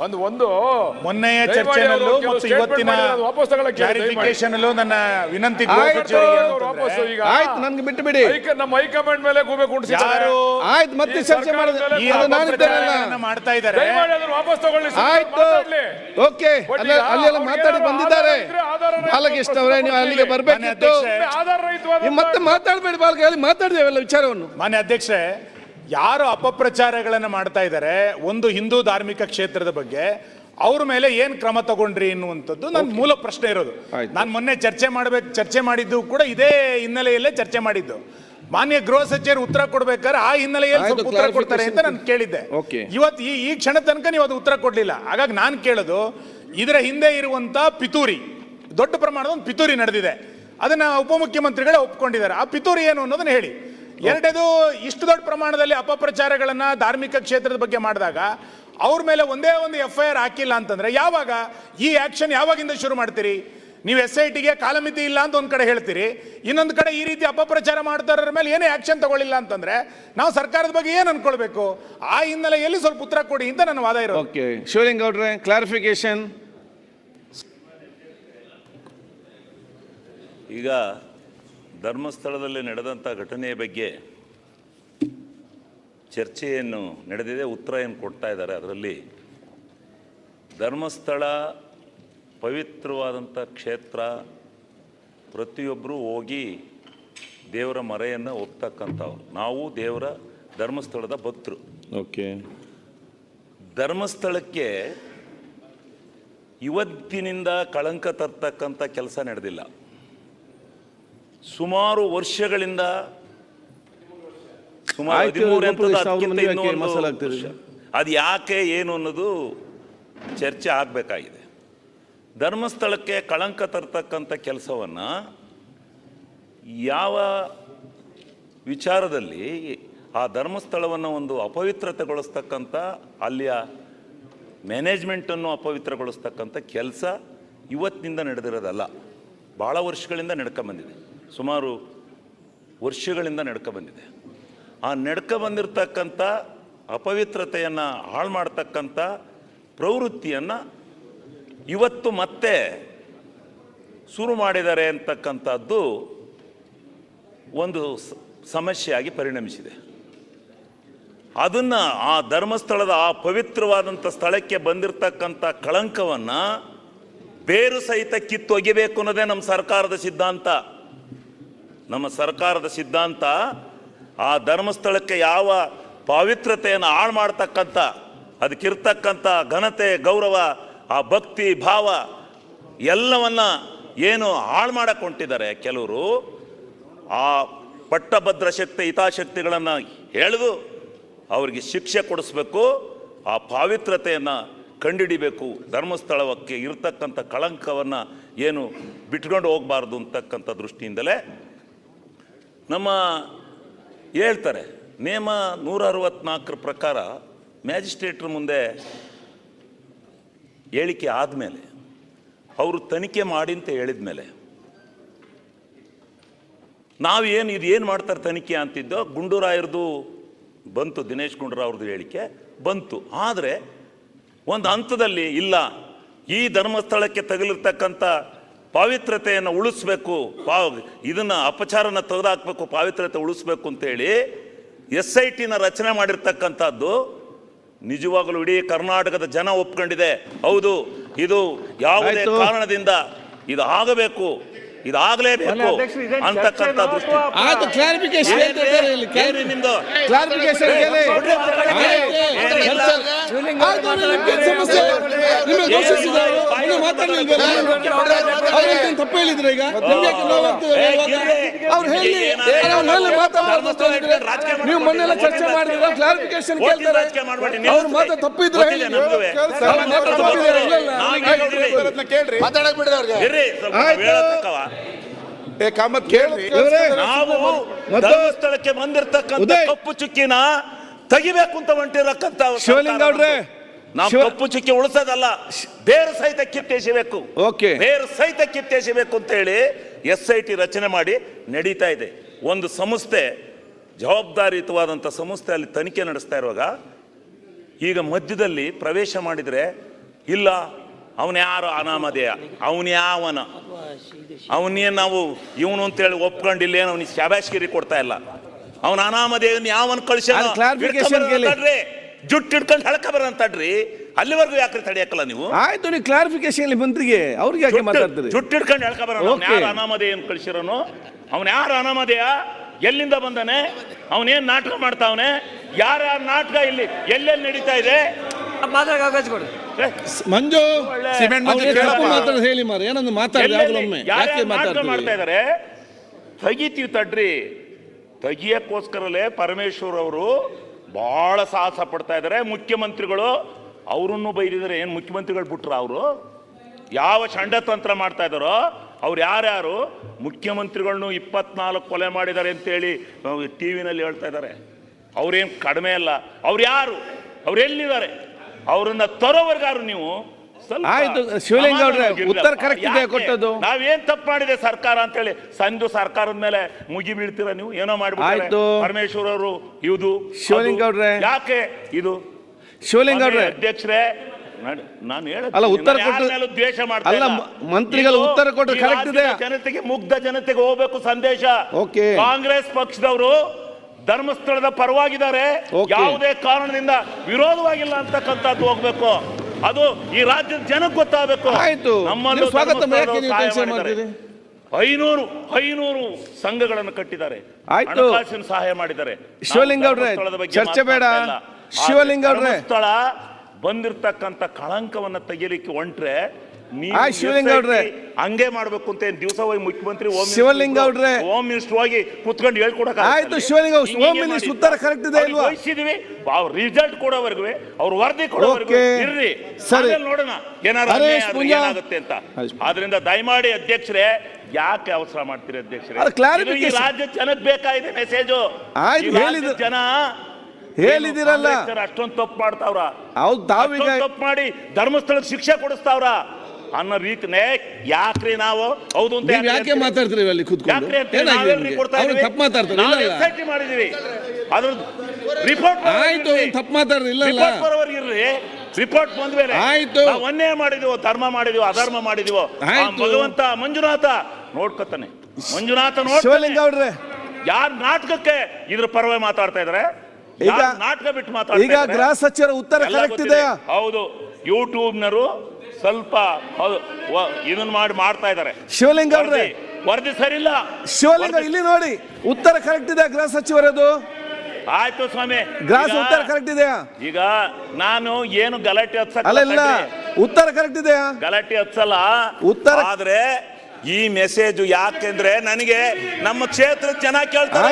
ಒಂದು ಮೊನ್ನೆಯ ಚರ್ಚೆನಲ್ಲೂ ಮತ್ತು ಇವತ್ತಿನ ಕ್ಲಾರಿಫಿಕೇಶನ್ ಅಲ್ಲೂ ನನ್ನ ವಿನಂತಿ ಆಯ್ತು, ನನ್ಗೆ ಬಿಟ್ಟು ಬಿಡಿ. ನಮ್ಮ ಹೈಕಮಾಂಡ್ ಮೇಲೆ ಗೂಬೆ ಕುಣಿಸಿದ್ದಾರೆ. ಆಯ್ತು, ಮತ್ತೆ ಚರ್ಚೆ ಮಾಡ್ತಾ ಇದ್ದಾರೆ. ವಾಪಸ್ ತಗೊಳ್ಳಿ. ಆಯ್ತು, ಓಕೆ. ಅಲ್ಲೆಲ್ಲ ಮಾತಾಡಿ ಬಂದಿದ್ದಾರೆ. ಬಾಲಕೃಷ್ಣ ಅವರೇ, ನೀವು ಅಲ್ಲಿಗೆ ಬರ್ಬೇಕಿತ್ತು. ಮತ್ತೆ ಮಾತಾಡಬೇಡಿ ಬಾಲಕ, ಅಲ್ಲಿ ಮಾತಾಡಿದೇವಲ್ಲ ವಿಚಾರವನ್ನು. ಮಾನ್ಯ ಅಧ್ಯಕ್ಷರೇ, ಯಾರು ಅಪಪ್ರಚಾರಗಳನ್ನು ಮಾಡ್ತಾ ಇದ್ದಾರೆ ಒಂದು ಹಿಂದೂ ಧಾರ್ಮಿಕ ಕ್ಷೇತ್ರದ ಬಗ್ಗೆ, ಅವ್ರ ಮೇಲೆ ಏನ್ ಕ್ರಮ ತಗೊಂಡ್ರಿ ಎನ್ನುವಂಥದ್ದು ನನ್ನ ಮೂಲ ಪ್ರಶ್ನೆ ಇರೋದು. ನಾನು ಮೊನ್ನೆ ಚರ್ಚೆ ಮಾಡಿದ್ದು ಕೂಡ ಇದೇ ಹಿನ್ನೆಲೆಯಲ್ಲೇ ಚರ್ಚೆ ಮಾಡಿದ್ದು. ಮಾನ್ಯ ಗೃಹ ಸಚಿವರು ಉತ್ತರ ಕೊಡ್ಬೇಕಾದ್ರೆ ಆ ಹಿನ್ನೆಲೆಯಲ್ಲಿ ಉತ್ತರ ಕೊಡ್ತಾರೆ ಅಂತ ನಾನು ಕೇಳಿದ್ದೆ. ಇವತ್ತು ಈ ಕ್ಷಣ ತನಕ ನೀವು ಅದು ಉತ್ತರ ಕೊಡ್ಲಿಲ್ಲ. ಹಾಗಾಗಿ ನಾನು ಕೇಳೋದು, ಇದರ ಹಿಂದೆ ಇರುವಂತ ಪಿತೂರಿ, ದೊಡ್ಡ ಪ್ರಮಾಣದ ಒಂದು ಪಿತೂರಿ ನಡೆದಿದೆ. ಅದನ್ನ ಉಪಮುಖ್ಯಮಂತ್ರಿಗಳೇ ಒಪ್ಕೊಂಡಿದ್ದಾರೆ. ಆ ಪಿತೂರಿ ಏನು ಅನ್ನೋದನ್ನ ಹೇಳಿ. ಎರಡನೇದು, ಇಷ್ಟು ದೊಡ್ಡ ಪ್ರಮಾಣದಲ್ಲಿ ಅಪಪ್ರಚಾರಗಳನ್ನ ಧಾರ್ಮಿಕ ಕ್ಷೇತ್ರದ ಬಗ್ಗೆ ಮಾಡಿದಾಗ ಅವ್ರ ಮೇಲೆ ಒಂದೇ ಒಂದು FIR ಹಾಕಿಲ್ಲ ಅಂತಂದ್ರೆ ಯಾವಾಗ ಈ ಆಕ್ಷನ್ ಯಾವಾಗಿಂದ ಶುರು ಮಾಡ್ತೀರಿ? ನೀವು SITಗೆ ಕಾಲಮಿತಿ ಇಲ್ಲ ಅಂತ ಒಂದ್ ಕಡೆ ಹೇಳ್ತೀರಿ, ಇನ್ನೊಂದು ಕಡೆ ಈ ರೀತಿ ಅಪಪ್ರಚಾರ ಮಾಡ್ತಾರ ಮೇಲೆ ಏನೇ ಆಕ್ಷನ್ ತಗೊಳ್ಳಿಲ್ಲ ಅಂತಂದ್ರೆ ನಾವು ಸರ್ಕಾರದ ಬಗ್ಗೆ ಏನ್ ಅನ್ಕೊಳ್ಬೇಕು? ಆ ಹಿನ್ನೆಲೆಯಲ್ಲಿ ಸ್ವಲ್ಪ ಉತ್ತರ ಕೊಡಿ ಅಂತ ನನ್ನ ವಾದ ಇರೋದು. ಓಕೆ, ಶಿವಲಿಂಗೌಡ್ರೆ, ಕ್ಲಾರಿಫಿಕೇಶನ್. ಈಗ ಧರ್ಮಸ್ಥಳದಲ್ಲಿ ನಡೆದಂಥ ಘಟನೆಯ ಬಗ್ಗೆ ಚರ್ಚೆಯನ್ನು ನಡೆದಿದೆ, ಉತ್ತರ ಏನು ಕೊಡ್ತಾ ಇದ್ದಾರೆ. ಅದರಲ್ಲಿ ಧರ್ಮಸ್ಥಳ ಪವಿತ್ರವಾದಂಥ ಕ್ಷೇತ್ರ, ಪ್ರತಿಯೊಬ್ಬರೂ ಹೋಗಿ ದೇವರ ಮರೆಯನ್ನು ಒಪ್ತಕ್ಕಂಥವ್ರು. ನಾವು ದೇವರ ಧರ್ಮಸ್ಥಳದ ಭಕ್ತರು. ಓಕೆ, ಧರ್ಮಸ್ಥಳಕ್ಕೆ ಇವತ್ತಿನಿಂದ ಕಳಂಕ ತರ್ತಕ್ಕಂಥ ಕೆಲಸ ನಡೆದಿಲ್ಲ. ಸುಮಾರು ವರ್ಷಗಳಿಂದ, ಸುಮಾರು 13 ಅದು ಯಾಕೆ ಏನು ಅನ್ನೋದು ಚರ್ಚೆ ಆಗಬೇಕಾಗಿದೆ. ಧರ್ಮಸ್ಥಳಕ್ಕೆ ಕಳಂಕ ತರ್ತಕ್ಕಂಥ ಕೆಲಸವನ್ನು ಯಾವ ವಿಚಾರದಲ್ಲಿ ಆ ಧರ್ಮಸ್ಥಳವನ್ನು ಒಂದು ಅಪವಿತ್ರತೆಗೊಳಿಸ್ತಕ್ಕಂಥ, ಅಲ್ಲಿಯ ಮ್ಯಾನೇಜ್ಮೆಂಟನ್ನು ಅಪವಿತ್ರಗೊಳಿಸ್ತಕ್ಕಂಥ ಕೆಲಸ ಇವತ್ತಿನಿಂದ ನಡೆದಿರೋದಲ್ಲ, ಭಾಳ ವರ್ಷಗಳಿಂದ ನಡ್ಕೊಂಬಂದಿದೆ. ಸುಮಾರು ವರ್ಷಗಳಿಂದ ನಡ್ಕೊಂಬಂದಿದೆ. ಆ ನಡ್ಕೊಂಬಂದಿರ್ತಕ್ಕಂಥ ಅಪವಿತ್ರತೆಯನ್ನು ಹಾಳು ಮಾಡ್ತಕ್ಕಂಥ ಪ್ರವೃತ್ತಿಯನ್ನು ಇವತ್ತು ಮತ್ತೆ ಶುರು ಮಾಡಿದ್ದಾರೆ ಅಂತಕ್ಕಂಥದ್ದು ಒಂದು ಸಮಸ್ಯೆಯಾಗಿ ಪರಿಣಮಿಸಿದೆ. ಅದನ್ನು, ಆ ಧರ್ಮಸ್ಥಳದ ಆ ಪವಿತ್ರವಾದಂಥ ಸ್ಥಳಕ್ಕೆ ಬಂದಿರತಕ್ಕಂಥ ಕಳಂಕವನ್ನು ಬೇರು ಸಹಿತ ಕಿತ್ತೊಗಿಬೇಕು ಅನ್ನೋದೇ ನಮ್ಮ ಸರ್ಕಾರದ ಸಿದ್ಧಾಂತ. ನಮ್ಮ ಸರ್ಕಾರದ ಸಿದ್ಧಾಂತ ಆ ಧರ್ಮಸ್ಥಳಕ್ಕೆ ಯಾವ ಪವಿತ್ರತೆಯನ್ನು ಹಾಳು ಮಾಡ್ತಕ್ಕಂಥ, ಅದಕ್ಕಿರ್ತಕ್ಕಂಥ ಘನತೆ, ಗೌರವ, ಆ ಭಕ್ತಿ ಭಾವ ಎಲ್ಲವನ್ನ ಏನು ಹಾಳು ಮಾಡಕ್ಕೆ ಹೊಂಟಿದ್ದಾರೆ ಕೆಲವರು, ಆ ಪಟ್ಟಭದ್ರ ಶಕ್ತಿ ಹಿತಾಶಕ್ತಿಗಳನ್ನು ಎಳೆದು ಅವರಿಗೆ ಶಿಕ್ಷೆ ಕೊಡಿಸ್ಬೇಕು, ಆ ಪವಿತ್ರತೆಯನ್ನು ಕಂಡುಹಿಡಿಬೇಕು, ಧರ್ಮಸ್ಥಳಕ್ಕೆ ಇರತಕ್ಕಂಥ ಕಳಂಕವನ್ನು ಏನು ಬಿಟ್ಕೊಂಡು ಹೋಗಬಾರ್ದು ಅಂತಕ್ಕಂಥ ದೃಷ್ಟಿಯಿಂದಲೇ ನಮ್ಮ ಹೇಳ್ತಾರೆ. ನಿಯಮ 164 ಪ್ರಕಾರ ಮ್ಯಾಜಿಸ್ಟ್ರೇಟ್ರ ಮುಂದೆ ಹೇಳಿಕೆ ಆದಮೇಲೆ, ಅವರು ತನಿಖೆ ಮಾಡಿ ಅಂತ ಹೇಳಿದ ಮೇಲೆ, ನಾವೇನು ಇದು ಏನು ಮಾಡ್ತಾರೆ ತನಿಖೆ ಅಂತಿದ್ದೋ, ಗುಂಡೂರಾಯರದು ಬಂತು, ದಿನೇಶ್ ಗುಂಡೂರಾವ್ರದ್ದು ಹೇಳಿಕೆ ಬಂತು. ಆದರೆ ಒಂದು ಹಂತದಲ್ಲಿ ಇಲ್ಲ, ಈ ಧರ್ಮಸ್ಥಳಕ್ಕೆ ತಗಲಿರ್ತಕ್ಕಂಥ ಪವಿತ್ರತೆಯನ್ನು ಉಳಿಸ್ಬೇಕು, ಇದನ್ನು ಅಪಚಾರನ ತೆಗೆದುಹಾಕಬೇಕು, ಪವಿತ್ರತೆ ಉಳಿಸ್ಬೇಕು ಅಂತೇಳಿ SITನ ರಚನೆ ಮಾಡಿರ್ತಕ್ಕಂಥದ್ದು ನಿಜವಾಗಲೂ ಇಡೀ ಕರ್ನಾಟಕದ ಜನ ಒಪ್ಕೊಂಡಿದೆ. ಹೌದು, ಇದು ಯಾವುದೇ ಕಾರಣದಿಂದ ಇದು ಆಗಬೇಕು, ಇದಾಗಲೇಬೇಕು ಅಂತಕ್ಕಂಥ ದೃಷ್ಟಿ. ತಪ್ಪು ಹೇಳಿದ್ರೆ ಈಗ ನೀವು ಮೊನ್ನೆಲ್ಲ ಚರ್ಚೆ ಮಾಡಿದ್ರೆ ಕ್ಲಾರಿಫಿಕೇಶನ್ ಕೇಳ್ತಾರೆ. ಅವ್ರು ಮಾತ್ರ ತಪ್ಪಿದ್ರೆ ಮಾತಾಡಕ್ ಬಿಡ್ರಿ ಅವ್ರಿಗೆ. ನಾವು ಧರ್ಮಸ್ಥಳಕ್ಕೆ ಬಂದಿರತಕ್ಕಂಥ ಕಪ್ಪು ಚುಕ್ಕಿನ ತೆಗಿಬೇಕು ಅಂತ ಹೊಂಟಿರಕ್ಕಂತ ಶಿವಲಿಂಗೌಡ್ರೆ, ನಾವು ಕಪ್ಪು ಚುಕ್ಕಿ ಉಳಿಸೋದಲ್ಲ, ಬೇರು ಸಹಿತ ಕಿತ್ತೆಸಬೇಕು, ಬೇರು ಸಹಿತ ಕಿತ್ತೆಸಬೇಕು ಅಂತ ಹೇಳಿ SIT ರಚನೆ ಮಾಡಿ ನಡೀತಾ ಇದೆ. ಒಂದು ಸಂಸ್ಥೆ, ಜವಾಬ್ದಾರಿಯುತವಾದಂಥ ಸಂಸ್ಥೆ ಅಲ್ಲಿ ತನಿಖೆ ನಡೆಸ್ತಾ ಇರುವಾಗ ಈಗ ಮಧ್ಯದಲ್ಲಿ ಪ್ರವೇಶ ಮಾಡಿದ್ರೆ ಇಲ್ಲ ಅವನ ಯಾರು ಅನಾಮಧೇಯ, ಅವನೇನು ನಾವು ಇವನು ಅಂತೇಳಿ ಒಪ್ಕೊಂಡಿಲ್ಲ, ಅವನಿಗೆ ಶಾಬಾಷ್ಗಿರಿ ಕೊಡ್ತಾ ಇಲ್ಲ. ಅವನ ಅನಾಮಧೇಯನ್ ಯಾವನ್ ಕಳ್ಸಿ ಜುಟ್ಟು ಹಿಡ್ಕೊಂಡು ಹಳಕ ಬರಂತಡ್ರಿ, ಅಲ್ಲಿವರೆಗೂ ಯಾಕ್ರಿ ತಡೆಯಕ್ಕಲ್ಲ ನೀವು? ಆಯ್ತು, ನೀವು ಕ್ಲಾರಿಫಿಕೇಶನ್ ಮಂತ್ರಿಗೆ ಅವ್ರಿಗೆ ಯಾಕೆ ಮಾತಾಡ್ತೀರಿ? ಜುಟ್ಟು ಹಿಡ್ಕೊಂಡು ಹಳಕ ಬರ. ಯಾರು ಅನಾಮಧೇಯನ್ ಕಳ್ಸಿರೋನು? ಅವನ ಯಾರು ಅನಾಮಧೇಯ? ಎಲ್ಲಿಂದ ಬಂದಾನೆ? ಅವನೇನ್ ನಾಟಕ ಮಾಡ್ತಾವನೆ? ಯಾರ್ಯಾರ ನಾಟಕ ಇಲ್ಲಿ ಎಲ್ಲೆಲ್ಲಿ ನಡೀತಾ ಇದೆ? ಮಂಜು ಸಿಮೆಂಟ್ ಮಂಜು ಮಾತಾಡೋದು ಹೇಳಿ ಮಾರ, ಏನಂದು ಮಾತಾಡ್ತಾರೆ ಯಾಕೆ ಮಾಡ್ತಾ ಇದಾರೆ? ತೆಗಿತೀವಿ ತಡ್ರಿ. ತೆಗಿಯಕ್ಕೋಸ್ಕರಲೇ ಪರಮೇಶ್ವರ್ ಅವರು ಬಹಳ ಸಾಹಸ ಪಡ್ತಾ ಇದ್ದಾರೆ. ಮುಖ್ಯಮಂತ್ರಿಗಳು ಅವರನ್ನು ಬೈದಿದ್ದಾರೆ. ಏನು ಮುಖ್ಯಮಂತ್ರಿಗಳು ಬಿಟ್ರ? ಅವರು ಯಾವ ಷಂಡತಂತ್ರ ಮಾಡ್ತಾ ಇದ್ದಾರೋ ಅವ್ರು ಯಾರ್ಯಾರು ಮುಖ್ಯಮಂತ್ರಿಗಳನ್ನು 24 ಕೊಲೆ ಮಾಡಿದ್ದಾರೆ ಅಂತೇಳಿ ಟಿವಿನಲ್ಲಿ ಹೇಳ್ತಾ ಇದ್ದಾರೆ. ಅವ್ರೇನು ಕಡಿಮೆ ಅಲ್ಲ. ಅವ್ರು ಯಾರು? ಅವ್ರು ಎಲ್ಲಿದ್ದಾರೆ? ಅವ್ರನ್ನ ತರೋವರ್ಗಾರು ನೀವು ಆಯ್ತು. ಶಿವಲಿಂಗ ಅವ್ರೆ, ಉತ್ತರ ಕರೆಕ್ಟ್ ಇದೆ ಕೊಟ್ಟದ್ದು. ನಾವೇನ್ ತಪ್ಪು ಮಾಡಿದೆ ಸರ್ಕಾರ ಅಂತೇಳಿ ಸಂದು ಸರ್ಕಾರದ ಮೇಲೆ ಮುಗಿ ಬೀಳ್ತೀರಾ ನೀವು? ಏನೋ ಮಾಡ್ಬಿಟ್ಟು ಪರಮೇಶ್ವರ್ ಅವರು ಇದು ಶಿವಲಿಂಗ ಅವ್ರೆ ಯಾಕೆ ಇದು? ಶಿವಲಿಂಗ ಅವ್ರೆ, ಅಧ್ಯಕ್ಷರೇ ನಾನು ಅಲ್ಲ ಉತ್ತರ ಕೊಟ್ಟು ದ್ವೇಷ ಮಾಡ್ತಾ ಅಲ್ಲ, ಮಂತ್ರಿಗಳು ಉತ್ತರ ಕೊಟ್ಟು ಕರೆಕ್ಟ್ ಇದೆ. ಜನತೆಗೆ ಮುಗ್ಧ ಜನತೆಗೆ ಹೋಗ್ಬೇಕು ಸಂದೇಶ. ಓಕೆ, ಕಾಂಗ್ರೆಸ್ ಪಕ್ಷದವರು ಧರ್ಮಸ್ಥಳದ ಪರವಾಗಿದ್ದಾರೆ, ಯಾವುದೇ ಕಾರಣದಿಂದ ವಿರೋಧವಾಗಿಲ್ಲ ಅಂತಕ್ಕಂಥದ್ದು ಹೋಗ್ಬೇಕು. ಅದು ಈ ರಾಜ್ಯದ ಜನಕ್ಕೆ ಗೊತ್ತಾಗಬೇಕು. ಆಯ್ತು, ನಮ್ಮಲ್ಲಿ ಸ್ವಾಗತ 500 ಸಂಘಗಳನ್ನು ಕಟ್ಟಿದ್ದಾರೆ, ಆಯ್ತು, ಹಣಕಾಸಿನ ಸಹಾಯ ಮಾಡಿದ್ದಾರೆ. ಶಿವಲಿಂಗ ಅವ್ರೆ ಚರ್ಚೆ ಬೇಡ. ಶಿವಲಿಂಗ ಅವ್ರೆ, ಸ್ಥಳ ಬಂದಿರತಕ್ಕಂತ ಕಳಂಕವನ್ನ ತೆಗಿಲಿಕ್ಕೆ ಹೊಂಟ್ರೆ ಶಿವಲಿಂಗ ಅವ್ರೆ ಹಂಗೆ ಮಾಡ್ಬೇಕು ಅಂತ ದಿವಸ ಹೋಗಿ ಮುಖ್ಯಮಂತ್ರಿ ಶಿವಲಿಂಗ ಅವ್ರೆ ಹೋಮ್ ಮಿನಿಸ್ಟರ್ ಹೋಗಿ ಕುತ್ಕೊಂಡು ಹೇಳ್ಕೊಡಕ? ಆಯ್ತು ಶಿವಲಿಂಗ, ಹೋಮ್ ಮಿನಿಸ್ಟರ್ ಉತ್ತರ ಕರೆಕ್ಟ್ ಇದೆ ಇಲ್ವಾ? ವಹಿಸಿದ್ವಿ, ರಿಸಲ್ಟ್ ಕೊಡೋವರೆಗೂ ಅವ್ರು ವರದಿ ಕೊಡೋವರೆಗೂ ಇರ್ರಿ, ಸರಿ ನೋಡೋಣ ಏನಾಗುತ್ತೆ ಅಂತ. ಆದ್ರಿಂದ ದಯಮಾಡಿ ಅಧ್ಯಕ್ಷರೇ, ಯಾಕೆ ಅವಸರ ಮಾಡ್ತೀರಿ ಅಧ್ಯಕ್ಷರೇ? ಈ ರಾಜ್ಯ ಜನಕ್ಕೆ ಬೇಕಾಗಿದೆ ಮೆಸೇಜು. ಜನ ಹೇಳಿದಿರಲ್ಲ ಅಷ್ಟೊಂದು ತಪ್ಪು ಮಾಡ್ತಾವ್ರ, ಹೌದು, ತಾವೀಗ ತಪ್ಪು ಮಾಡಿ ಧರ್ಮಸ್ಥಳಕ್ಕೆ ಶಿಕ್ಷೆ ಕೊಡಿಸ್ತಾವ್ರ ಅನ್ನೋ ರೀತಿನೇ ಯಾಕ್ರಿ ನಾವು ಹೌದು ಅಂತ ಯಾಕೆ ಮಾತಾಡ್ತೀರಿ ಅಲ್ಲಿ ಕೂತ್ಕೊಂಡು? ತಪ್ಪು ಮಾತಾಡ್ತಾರೆ ಮಾಡಿದೀವಿ, ಅದ್ರ ರಿಪೋರ್ಟ್ ಆಯ್ತು, ತಪ್ಪು ಮಾತಾಡ್ರಿ ಇರ್ರಿ. ರಿಪೋರ್ಟ್ ಬಂದ್ಮೇಲೆ ಆಯ್ತು, ಒಂದೇ ಮಾಡಿದೀವೋ, ಧರ್ಮ ಮಾಡಿದೀವೋ, ಅಧರ್ಮ ಮಾಡಿದೀವೋ, ಭಗವಂತ ಮಂಜುನಾಥ ನೋಡ್ಕೊತಾನೆ. ಮಂಜುನಾಥ ಶಿವಲಿಂಗ ಅವ್ರೆ, ಯಾರ ನಾಟಕಕ್ಕೆ ಇದ್ರ ಪರವಾಗಿ ಮಾತಾಡ್ತಾ ಇದಾರೆ? ಈಗ ನಾಟಕ ಬಿಟ್ಟು ಮಾತಾಡ್ತಾ ಈಗ ಗೃಹ ಸಚಿವರ ಉತ್ತರ ಕರೆಕ್ಟ್ ಇದೆಯಾ? ಹೌದು, ಯೂಟ್ಯೂಬ್ನರು ಸ್ವಲ್ಪ ಇದನ್ನ ಮಾಡ್ತಾ ಇದ್ದಾರೆ. ಶಿವಲಿಂಗ ಅವ್ರೆ, ವರದಿ ಸರಿ ಇಲ್ಲ. ಶಿವಲಿಂಗ ಇಲ್ಲಿ ನೋಡಿ, ಉತ್ತರ ಕರೆಕ್ಟ್ ಇದೆ ಗೃಹ ಸಚಿವರದು. ಆಯ್ತು ಸ್ವಾಮಿ, ಗೃಹ ಉತ್ತರ ಕರೆಕ್ಟ್ ಇದೆಯಾ? ಈಗ ನಾನು ಏನು ಗಲಾಟೆ ಅಲ್ಲ, ಉತ್ತರ ಕರೆಕ್ಟ್ ಇದೆಯಾ? ಗಲಾಟೆ ಹಚ್ಚಲ್ಲ ಉತ್ತರ. ಆದ್ರೆ ಈ ಮೆಸೇಜ್ ಯಾಕೆಂದ್ರೆ ನನಗೆ ನಮ್ಮ ಕ್ಷೇತ್ರದ ಜನ ಕೇಳ್ತಾರೆ.